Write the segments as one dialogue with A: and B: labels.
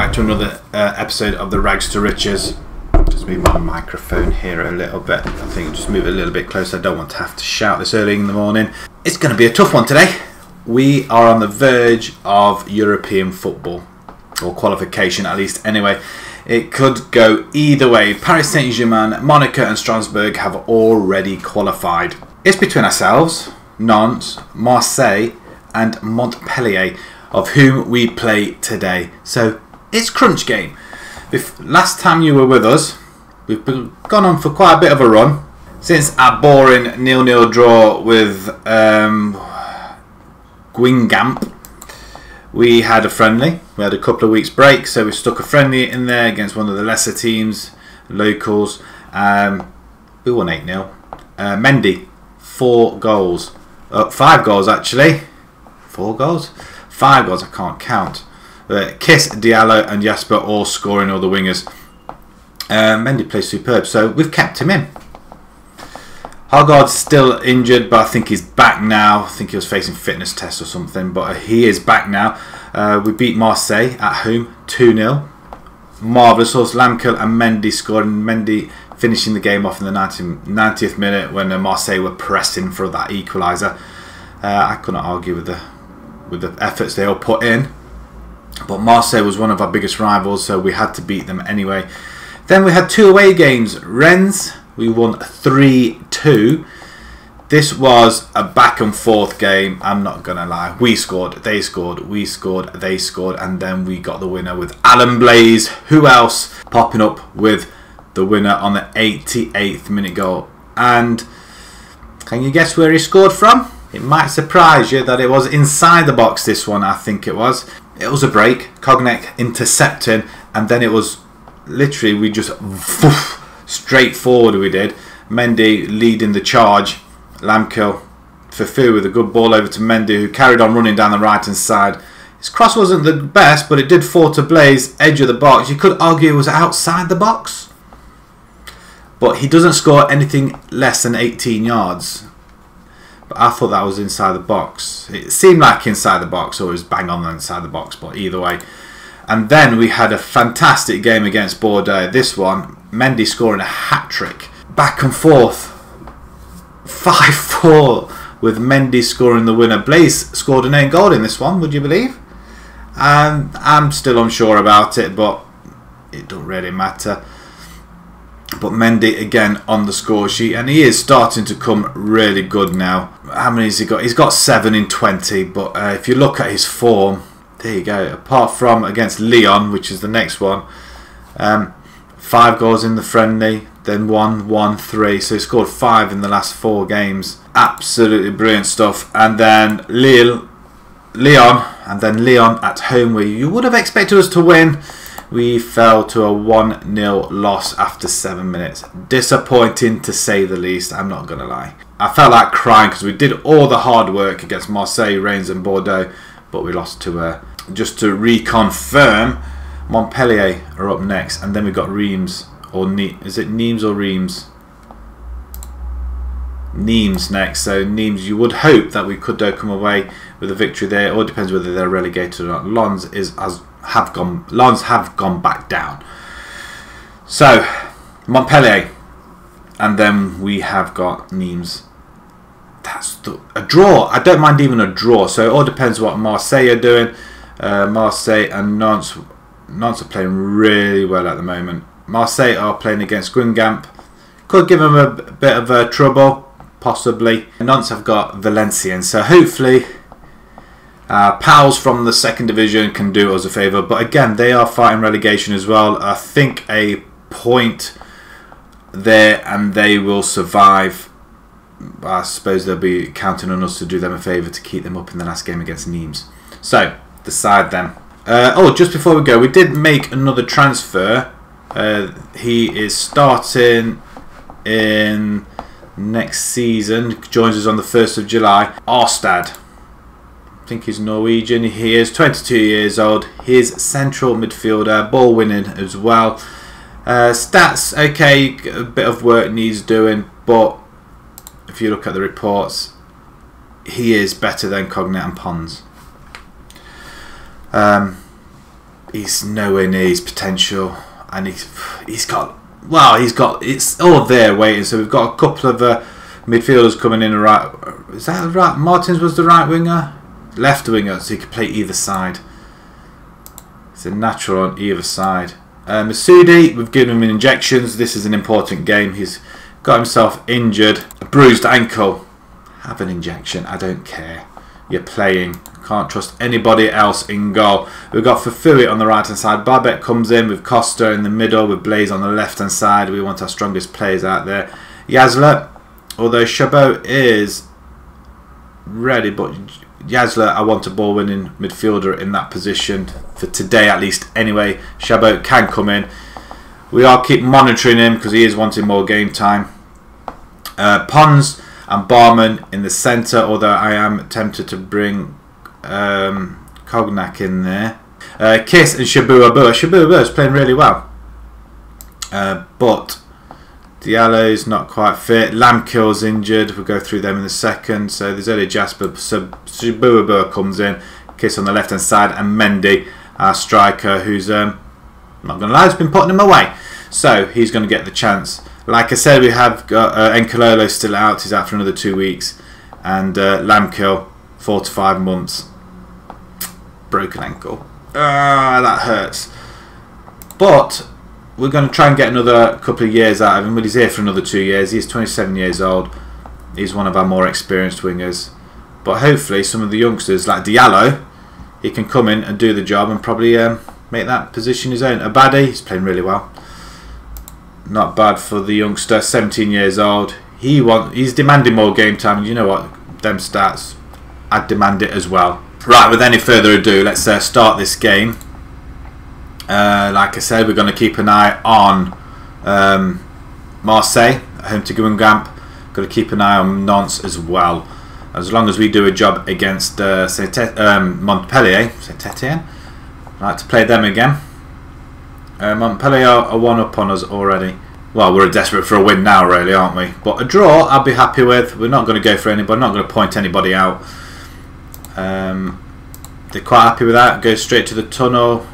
A: back to another episode of the Rags to Riches. Just move my microphone here a little bit. I think just move it a little bit closer. I don't want to have to shout this early in the morning. It's going to be a tough one today. We are on the verge of European football, or qualification at least anyway. It could go either way. Paris Saint-Germain, Monaco and Strasbourg have already qualified. It's between ourselves, Nantes, Marseille and Montpellier, of whom we play today. So it's crunch game. Last time you were with us, we've gone on for quite a bit of a run. Since our boring 0-0 draw with Guingamp, we had a friendly. We had a couple of weeks break, so we stuck a friendly in there against one of the lesser teams, locals. We won 8-0. Mendy, 4 goals. 5 goals actually. 4 goals? 5 goals, I can't count. Kiss, Diallo and Jasper all scoring, all the wingers. Mendy plays superb, so we've kept him in. Hargaard's still injured, but I think he's back now. I think he was facing fitness tests or something, but he is back now. We beat Marseille at home 2-0. Marvellous. Lamkel and Mendy scored, and Mendy finishing the game off in the 90th minute when Marseille were pressing for that equaliser. I couldn't argue with the efforts they all put in. But Marseille was one of our biggest rivals, so we had to beat them anyway. Then we had 2 away games. Rennes, we won 3-2. This was a back and forth game, I'm not going to lie. We scored, they scored, we scored, they scored, and then we got the winner with Alan Blaze. Who else popping up with the winner on the 88th minute goal? And can you guess where he scored from? It might surprise you that it was inside the box, this one, I think it was. It was a break, Cognac intercepting, and then it was literally, we just straight forward we did. Mendy leading the charge, Lamkel, Fufu with a good ball over to Mendy, who carried on running down the right hand side. His cross wasn't the best, but it did fall to Blaze, edge of the box. You could argue it was outside the box, but he doesn't score anything less than 18 yards. But I thought that was inside the box. It seemed like inside the box, or it was bang on inside the box, but either way. And then we had a fantastic game against Bordeaux. This one, Mendy scoring a hat-trick. Back and forth. 5-4 with Mendy scoring the winner. Blaze scored an 8 goal in this one, would you believe? And I'm still unsure about it, but it don't really matter. But Mendy again on the score sheet, and he is starting to come really good now. How many has he got? He's got 7 in 20, but if you look at his form, there you go. Apart from against Lyon, which is the next one, 5 goals in the friendly, then 1, 3. So he scored 5 in the last 4 games. Absolutely brilliant stuff. And then Lyon, and then Lyon at home, where you would have expected us to win. We fell to a 1-0 loss after 7 minutes. Disappointing to say the least, I'm not going to lie. I felt like crying because we did all the hard work against Marseille, Rennes and Bordeaux, but we lost to, just to reconfirm, Montpellier are up next, and then we got Reims, or is it Nimes or Reims? Nimes next, so Nimes, you would hope that we could come away with a victory there. It all depends whether they're relegated or not. Lens have gone back down. So Montpellier, and then we have got Nimes. That's a draw. I don't mind even a draw. So it all depends what Marseille are doing. Marseille and Nantes. Nantes are playing really well at the moment. Marseille are playing against Guingamp. Could give them a bit of trouble, possibly. Nantes have got Valenciennes. So hopefully pals from the 2nd division can do us a favour, but again they are fighting relegation as well. I think a point there and they will survive. I suppose they'll be counting on us to do them a favour to keep them up in the last game against Nimes. So decide them. Oh, just before we go, we did make another transfer. He is starting in next season, joins us on the 1st of July. Arstad, I think he's Norwegian. He is 22 years old. He's central midfielder, ball winning as well. Stats, okay, a bit of work needs doing, but if you look at the reports, he is better than Cognac and Pons. he's nowhere near his potential, and he's got it's all there waiting. So we've got a couple of midfielders coming in. Right, is that right? Martins was the right winger, left winger, so he could play either side. It's a natural on either side. Masoudi, we've given him injections. This is an important game. He's got himself injured, a bruised ankle. Have an injection. I don't care. You're playing. Can't trust anybody else in goal. We've got Fafui on the right hand side. Babette comes in with Costa in the middle, with Blaise on the left hand side. We want our strongest players out there. Yazla, although Chabot is ready, but Yazla, I want a ball winning midfielder in that position for today at least. Anyway, Chabot can come in. We are keep monitoring him because he is wanting more game time. Pons and Barman in the centre, although I am tempted to bring Cognac in there. Kiss and Shabu Abu. Shabu Abu is playing really well, but Diallo's not quite fit. Lamkill's injured. We'll go through them in a second. So there's only Jasper. So Shabu Abu comes in. Kiss on the left hand side, and Mendy, our striker, who's not gonna lie, has been putting him away. So he's going to get the chance. Like I said, we have got Nkololo still out. He's out for another 2 weeks, and Lamkill 4 to 5 months. Broken ankle. That hurts. But we're going to try and get another couple of years out of him. But he's here for another 2 years. He's 27 years old. He's one of our more experienced wingers. But hopefully some of the youngsters like Diallo, he can come in and do the job and probably make that position his own. Abadi, he's playing really well. Not bad for the youngster, 17 years old. He's demanding more game time. You know what? Them stats, I'd demand it as well. Right, with any further ado, let's start this game. Like I said, we're going to keep an eye on Marseille, home to Guingamp. Got to keep an eye on Nantes as well. As long as we do a job against Montpellier, Saint-Etienne. I'd like to play them again. Montpellier are one up on us already. Well, we're desperate for a win now, really, aren't we? But a draw, I'll be happy with. We're not going to go for anybody. Not going to point anybody out. They're quite happy with that. Go straight to the tunnel.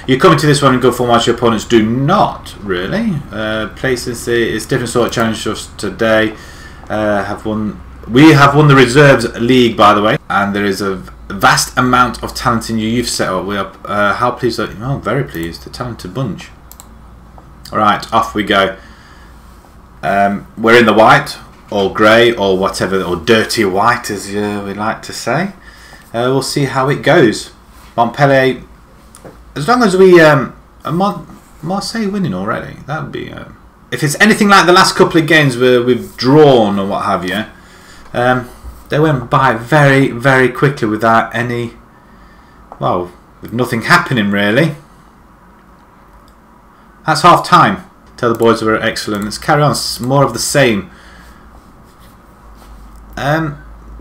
A: You come into this one and go for what your opponents do not, really. Places, it's different sort of challenge for us today. We have won the Reserves League, by the way, and there is a vast amount of talent in your youth setup. We are how pleased are you? Oh, very pleased. A talented bunch. Alright, off we go. We're in the white, or grey, or whatever, or dirty white, as we like to say. We'll see how it goes. Montpellier, as long as we Marseille winning already, that would be. If it's anything like the last couple of games where we've drawn or what have you. They went by very, very quickly without any, well, with nothing happening really. That's half time. Tell the boys we're excellent. Let's carry on. More of the same.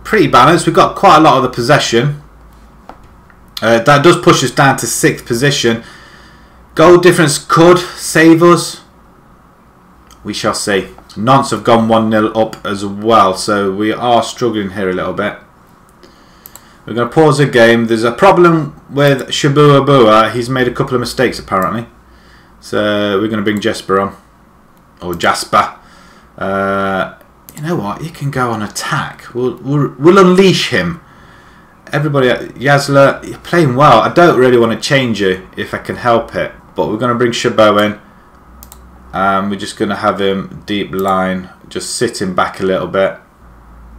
A: Pretty balanced. We've got quite a lot of the possession. That does push us down to 6th position. Goal difference could save us. We shall see. Nantes have gone 1-0 up as well, so we are struggling here a little bit. We're going to pause the game. There's a problem with Shabu Abua. He's made a couple of mistakes apparently, so we're going to bring Jasper on, or Jasper. You know what? He can go on attack. We'll unleash him. Everybody, Yazla, you're playing well. I don't really want to change you if I can help it, but we're going to bring Chabot in. We're just going to have him deep line, just sitting back a little bit.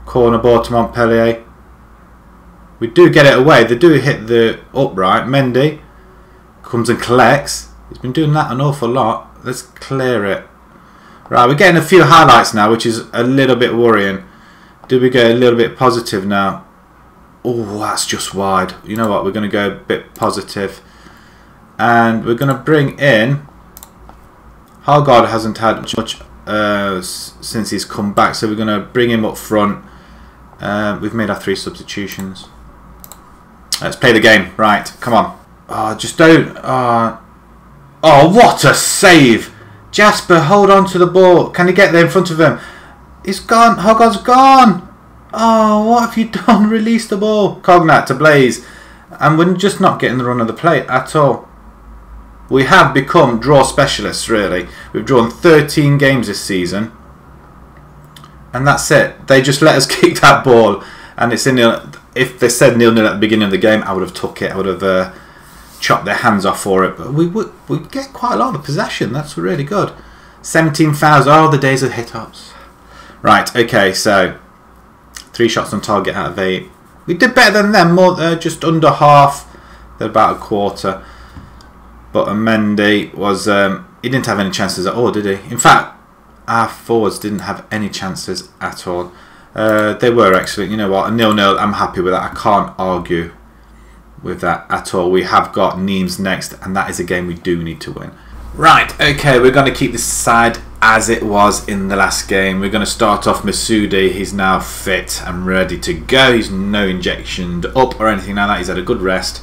A: Corner ball to Montpellier. We do get it away. They do hit the upright. Mendy comes and collects. He's been doing that an awful lot. Let's clear it. Right, we're getting a few highlights now, which is a little bit worrying. Do we get a little bit positive now? Oh, that's just wide. You know what? We're going to go a bit positive. And we're going to bring in... Hargard hasn't had much since he's come back, so we're going to bring him up front. We've made our 3 substitutions. Let's play the game. Right, come on. Oh, just don't... oh, what a save! Jasper, hold on to the ball. Can he get there in front of him? He's gone. Hargard's gone. Oh, what have you done? Release the ball. Cognac to Blaise. And we're just not getting the run of the play at all. We have become draw specialists, really. We've drawn 13 games this season. And that's it. They just let us kick that ball. And it's in nil. If they said 0-0 at the beginning of the game, I would have took it. I would have chopped their hands off for it. But we get quite a lot of possession. That's really good. 17,000. Oh, the days of hit-ups. Right, okay, so 3 shots on target out of 8. We did better than them, just under half. They're about a quarter. But Mendy was, he didn't have any chances at all, did he? In fact, our forwards didn't have any chances at all. They were excellent. You know what, a 0-0, I'm happy with that. I can't argue with that at all. We have got Nimes next, and that is a game we do need to win. Right, okay, we're going to keep this side as it was in the last game. We're going to start off Masoudi. He's now fit and ready to go. He's no injectioned up or anything like that. He's had a good rest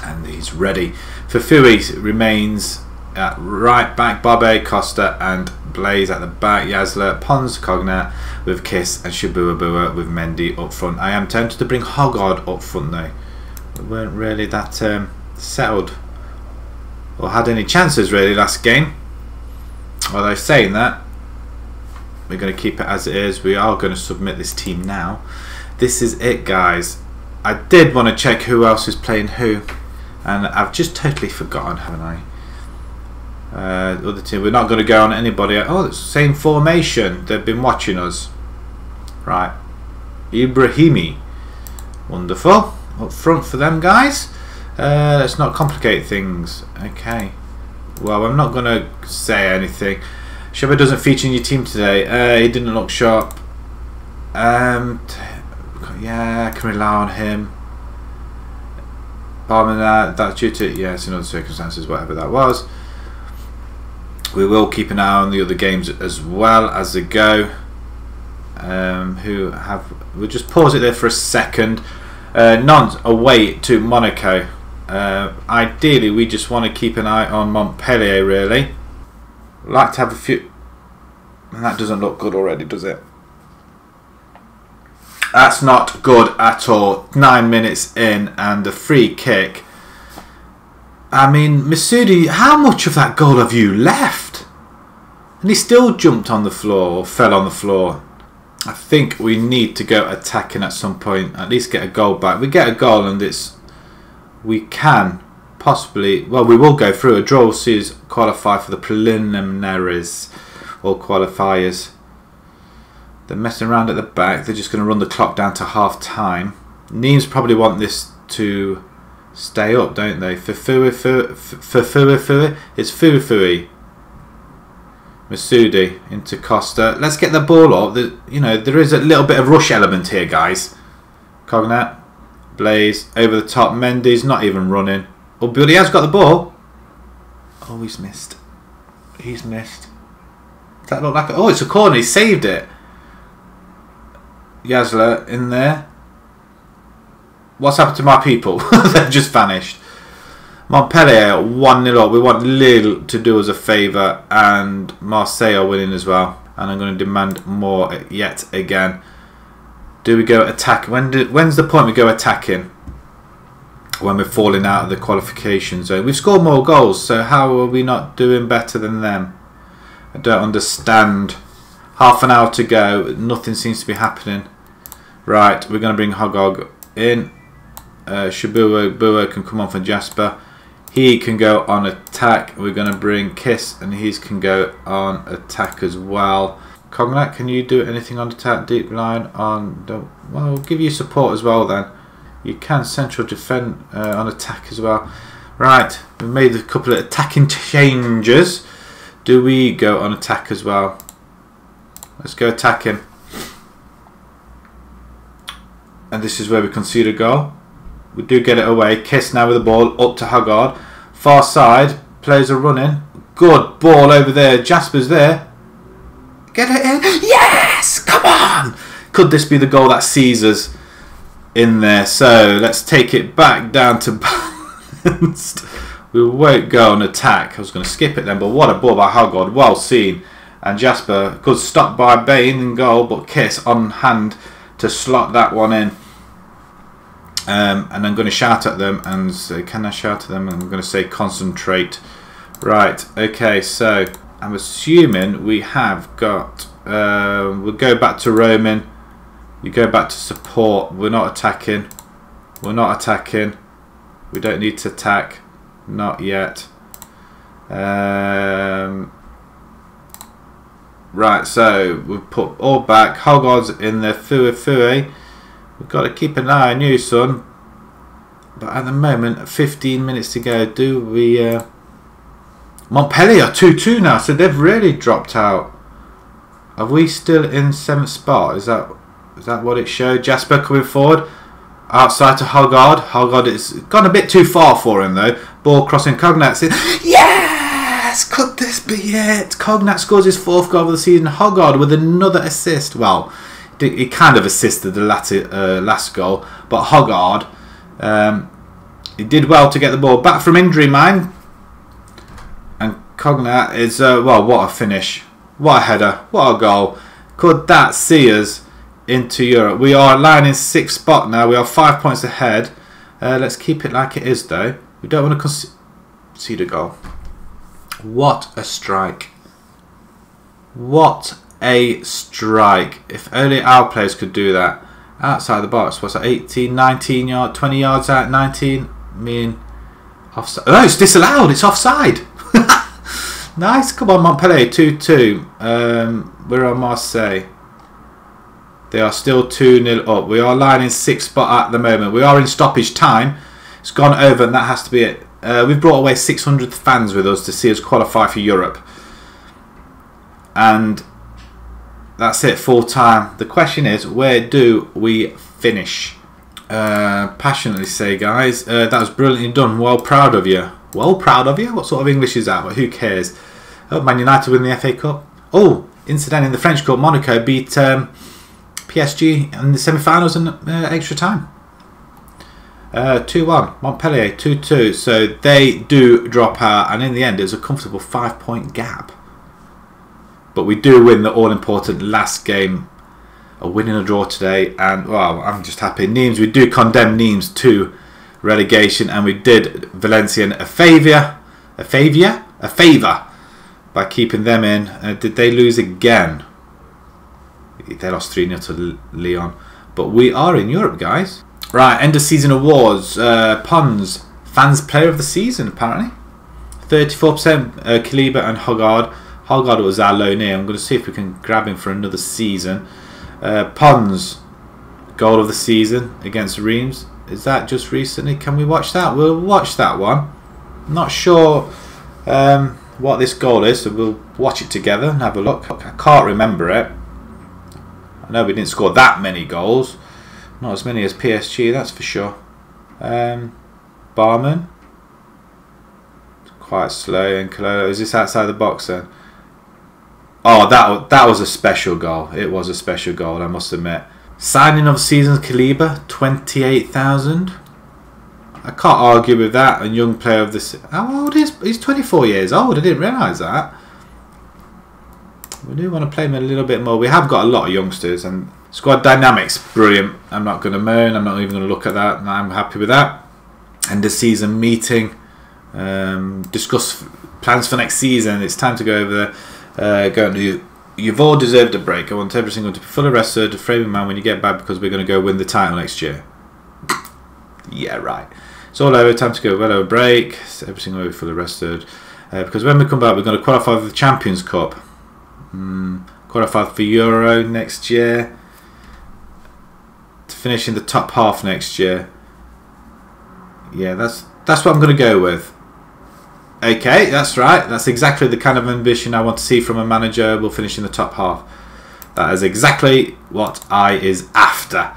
A: and he's ready. Fafui remains at right back. Barbe, Costa and Blaze at the back. Yazla, Pons, Cognat with Kiss and Shabua with Mendy up front. I am tempted to bring Hoggard up front though. We weren't really that settled or had any chances really last game. Although saying that, we're going to keep it as it is. We are going to submit this team now. This is it, guys. I did want to check who else is playing who, and I've just totally forgotten, haven't I? The other team. We're not going to go on anybody. Oh, it's the same formation. They've been watching us. Right. Ibrahimi. Wonderful. Up front for them, guys. Let's not complicate things. Okay. Well, I'm not going to say anything. Sheba doesn't feature in your team today. He didn't look sharp. Yeah, can rely on him. Barman, that's due to, yes, in other circumstances, whatever that was. We will keep an eye on the other games as well as they go. We'll just pause it there for a second. Nantes away to Monaco. Ideally, we just want to keep an eye on Montpellier, really. Like to have a few. And that doesn't look good already, does it? That's not good at all. 9 minutes in and a free kick. I mean, Masoudi, how much of that goal have you left? And he still jumped on the floor or fell on the floor. I think we need to go attacking at some point. At least get a goal back. We get a goal and we can possibly, well, we will go through. A draw will see us qualify for the preliminaries or qualifiers. They're messing around at the back. They're just going to run the clock down to half time. Nimes probably want this to stay up, don't they? For Fui, it's Fui. Masoudi into Costa. Let's get the ball up. You know, there is a little bit of rush element here, guys. Cognat, Blaze, over the top. Mendy's not even running. Oh, but he has got the ball. Oh, he's missed. He's missed. Does that look like it? Oh, it's a corner. He saved it. Yazla in there. What's happened to my people? They've just vanished. Montpellier 1-0 up. We want Lille to do us a favour, and Marseille are winning as well. And I'm going to demand more yet again. Do we go attack? When's the point we go attacking? When we're falling out of the qualification zone. We've scored more goals, so how are we not doing better than them? I don't understand. Half an hour to go. Nothing seems to be happening. Right, we're going to bring Hogog in. Shabua can come on for Jasper. He can go on attack. We're going to bring Kiss, and he can go on attack as well. Cognat, can you do anything on attack? Deep line on. Well, we'll give you support as well then. You can central defend on attack as well. Right, we've made a couple of attacking changes. Do we go on attack as well? Let's go attacking. And this is where we concede a goal. We do get it away. Kiss now with the ball up to Haggard. Far side. Players are running. Good ball over there. Jasper's there. Get it in. Yes! Come on! Could this be the goal that sees us in there? So let's take it back down to balanced. We won't go on attack. I was going to skip it then, but what a ball by Haggard. Well seen. And Jasper, good stop by Bain in goal, but Kiss on hand to slot that one in. And I'm going to shout at them and say, can I shout at them? I'm going to say concentrate. Right, okay, so I'm assuming we have got, we'll go back to Roman. You go back to support. We're not attacking. We're not attacking. We don't need to attack. Not yet. Right, so we've put all back. Hogard's in there. Fui. We've got to keep an eye on you, son. But at the moment, 15 minutes to go. Do we... Montpellier 2-2 now, so they've really dropped out. Are we still in 7th spot? Is that what it showed? Jasper coming forward. Outside to Hogard. Hogard has gone a bit too far for him, though. Ball crossing Cognat. Yes! Could this be it? Cognat scores his 4th goal of the season. Hogard with another assist. Well, he kind of assisted the last goal. But Hogard, he did well to get the ball back from injury, man. And Cognat is, well, what a finish. What a header. What a goal. Could that see us into Europe? We are lying in 6th spot now. We are 5 points ahead. Let's keep it like it is, though. We don't want to concede a goal. What a strike. What a strike. If only our players could do that. Outside the box. What's that? 18, 19 yards, 20 yards out, 19. Offside. Oh, it's disallowed. It's offside. Nice. Come on, Montpellier. 2-2. We're on Marseille. They are still 2-0 up. We are lying in 6th spot at the moment. We are in stoppage time. It's gone over and that has to be it. We've brought away 600 fans with us to see us qualify for Europe. And that's it, full time. The question is, where do we finish? Passionately say, guys, that was brilliantly done. Well proud of you. Well proud of you? What sort of English is that? But who cares? Oh, Man United win the FA Cup. Oh, incidentally, in the French Cup, Monaco beat PSG in the semi-finals in extra time. 2-1. Montpellier 2-2. So they do drop out, and in the end, it was a comfortable 5-point gap. But we do win the all-important last game. A win and a draw today, and well, I'm just happy. Nimes, we do condemn Nimes to relegation, and we did Valenciennes a favour by keeping them in. Did they lose again? They lost 3-0 to Lyon. But we are in Europe, guys. Right, end of season awards. Pons, fans player of the season, apparently. 34%, Kaliba and Hogard. Hogard was our loanee. I'm going to see if we can grab him for another season. Pons, goal of the season against Reims. Is that just recently? Can we watch that? We'll watch that one. Not sure what this goal is, so we'll watch it together and have a look. I can't remember it. I know we didn't score that many goals. Not as many as PSG, that's for sure. Barman. Quite slow. And Cololo. Is this outside the box then? Oh, that was a special goal. It was a special goal, I must admit. Signing of season, Kaliba, 28,000. I can't argue with that. A young player of this. How old is he? He's 24 years old. I didn't realise that. We do want to play him a little bit more. We have got a lot of youngsters, and squad dynamics, brilliant. I'm not going to moan. I'm not even going to look at that. I'm happy with that. End of season meeting. Discuss plans for next season. It's time to go over there. You've all deserved a break. I want every single to be fully rested, framing man when you get back, because we're going to go win the title next year. Yeah, right. It's all over. Time to go well over break. Every single will be fully rested, because when we come back, we're going to qualify for the Champions Cup. Qualify for Euro next year. To finish in the top half next year. Yeah, that's what I'm going to go with. Okay, that's right. That's exactly the kind of ambition I want to see from a manager. We'll finish in the top half. That is exactly what I is after.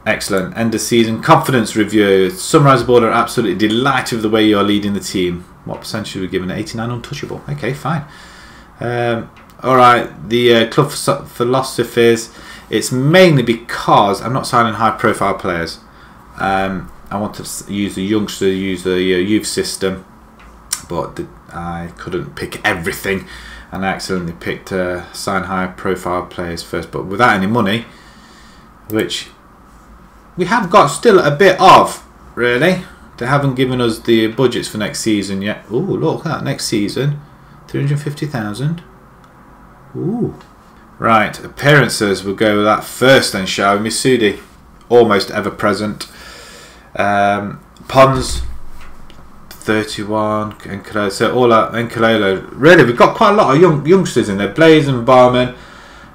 A: Excellent. End of season confidence review. Summarise board are absolutely delighted with the way you are leading the team. What percentage are we given? 89 untouchable. Okay, fine. Alright, the club philosophies. It's mainly because I'm not signing high profile players. I want to use the youngster, use the youth system. But I couldn't pick everything, and I accidentally picked sign high profile players first, but without any money, which we have got still a bit of, really. They haven't given us the budgets for next season yet. Ooh, look at that, next season. 350,000. Ooh. Right, appearances, we'll go with that first then, shall we? Missoudi, almost ever present. Pons, 31. Nkololo, so all that, Nkololo. Really, we've got quite a lot of youngsters in there. Blaze and Barman.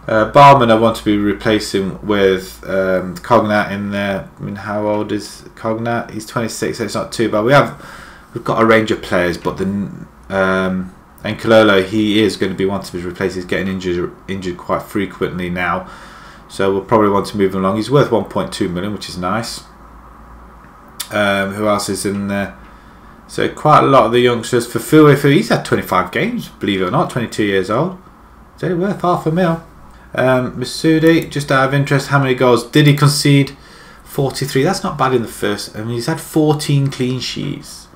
A: Barman I want to be replacing with Cognat in there. I mean, how old is Cognat? He's 26, so it's not too bad. We've got a range of players, but the Nkololo, he is going to be wanting to be replaced. He's getting injured quite frequently now, so we'll probably want to move him along. He's worth 1.2 million, which is nice. Who else is in there? So quite a lot of the youngsters. For Fue, he's had 25 games, believe it or not, 22 years old. It's only worth $500,000. Missoudi, just out of interest, how many goals did he concede? 43. That's not bad in the first. I mean, he's had 14 clean sheets.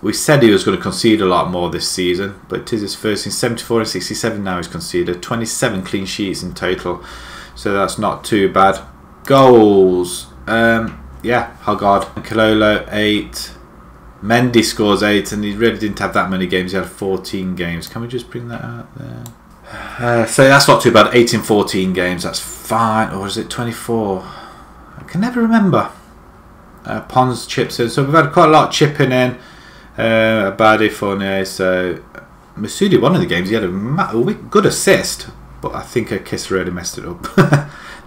A: We said he was going to concede a lot more this season, but it is his first. In 74 and 67 now he's conceded 27 clean sheets in total, so that's not too bad. Goals, yeah, Hogard, Nkololo 8. Mendy scores 8, and he really didn't have that many games. He had 14 games. Can we just bring that out there? So that's not too bad. 8 in 14 games, that's fine. Or is it 24? I can never remember. Pons chips in, so we've had quite a lot chipping in. Abadi, Fournier. So Masudi, one of the games, he had a good assist, but I think a kiss really messed it up.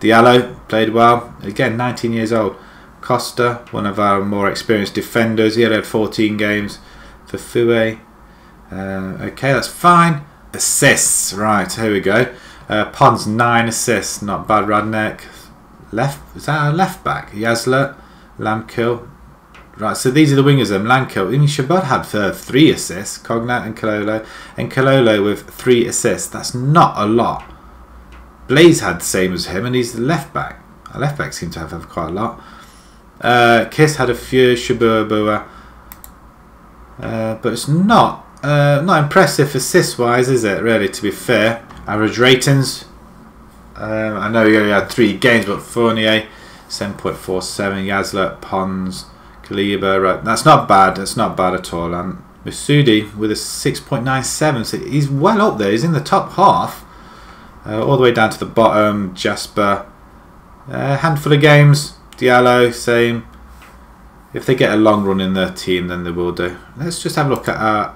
A: Diallo played well. Again, 19 years old. Costa, one of our more experienced defenders. He had 14 games. For Fue. Okay, that's fine. Assists, right, here we go. Pons, 9 assists, not bad. Radnek, is that our left back? Yazlet, Lamkill. Right, so these are the wingers then. Lamkill, I mean, Shabbat had 3 assists. Cognat and Kololo with 3 assists. That's not a lot. Blaze had the same as him, and he's the left back. Our left back seems to have quite a lot. Kiss had a few. Shabua, but it's not impressive assist wise, is it, really, to be fair? Average ratings, I know he only had 3 games, but Fournier 7.47, Yazlet, Pons, Kaliba, right, that's not bad at all. And Masudi with a 6.97, so he's well up there, he's in the top half, all the way down to the bottom. Jasper, handful of games. Diallo, same. If they get a long run in their team, then they will do. Let's just have a look at our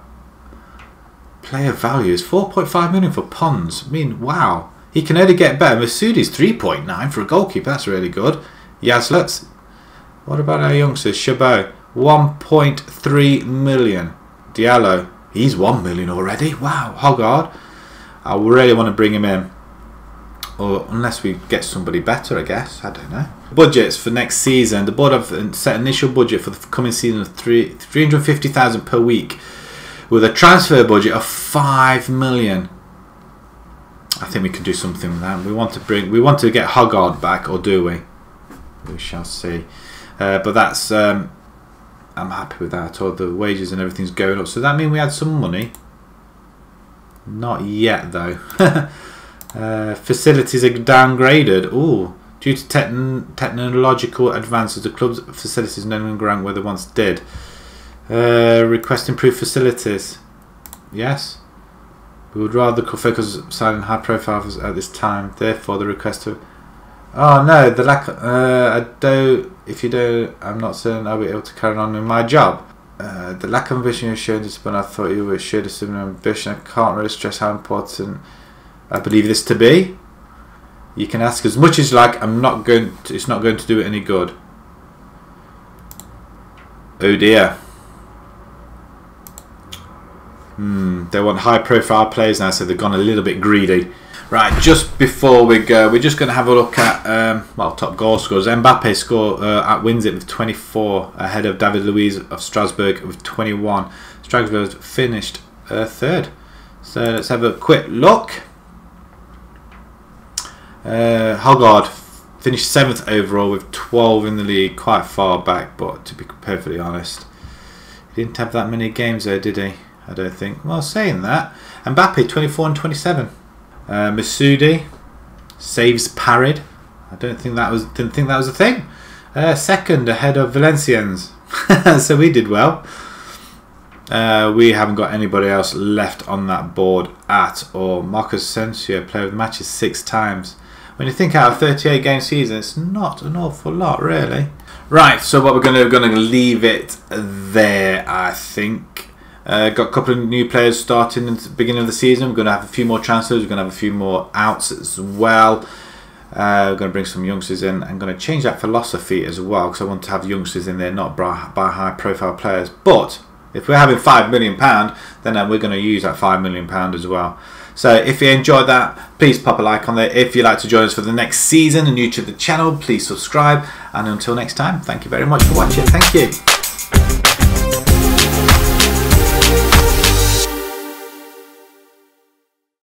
A: player values. 4.5 million for Pons. I mean, wow. He can only get better. Masudi's 3.9 for a goalkeeper. That's really good. Yazlets. What about our youngsters? Chabot, 1.3 million. Diallo, he's 1 million already. Wow. Hogard, I really want to bring him in. Or unless we get somebody better, I guess. I don't know. Budgets for next season. The board have set initial budget for the coming season of 350,000 per week, with a transfer budget of 5 million. I think we can do something with that. We want to get Hogard back, or do we? We shall see. But that's I'm happy with that. All the wages and everything's going up. So that means we had some money. Not yet though. Facilities are downgraded. Ooh, due to technological advances, the club's facilities no longer rank where they once did. Request improved facilities. Yes. We would rather focus on signing high profiles at this time. Therefore, the request to. Oh no, the lack. I don't. If you do, I'm not certain I'll be able to carry on in my job. The lack of ambition you showed this, but I thought you were showed a similar ambition. I can't really stress how important I believe this to be. You can ask as much as you like. I'm not going to, it's not going to do it any good. Oh dear. They want high profile players now, so they've gone a little bit greedy. Right, just before we go, we're just going to have a look at well, top goal scorers. Mbappe wins it with 24, ahead of David Luiz of Strasbourg with 21. Strasbourg finished 3rd. So let's have a quick look. Hogard finished 7th overall with 12 in the league, quite far back, but to be perfectly honest, he didn't have that many games there, did he? I don't think. Well, saying that, Mbappe 24 and 27. Masudi saves parried. I didn't think that was a thing. Second ahead of Valencians. So we did well. We haven't got anybody else left on that board at all. Marcus Asensio, player of the match, is 6 times. When you think out of 38 game season, it's not an awful lot, really. Right, so what we're going to leave it there, I think. Got a couple of new players starting at the beginning of the season. We're going to have a few more transfers. We're going to have a few more outs as well. We're going to bring some youngsters in. I'm going to change that philosophy as well, because I want to have youngsters in there, not by high-profile players. But if we're having £5 million, then we're going to use that £5 million as well. So if you enjoyed that, please pop a like on there. If you'd like to join us for the next season and new to the channel, please subscribe. And until next time, thank you very much for watching. Thank you.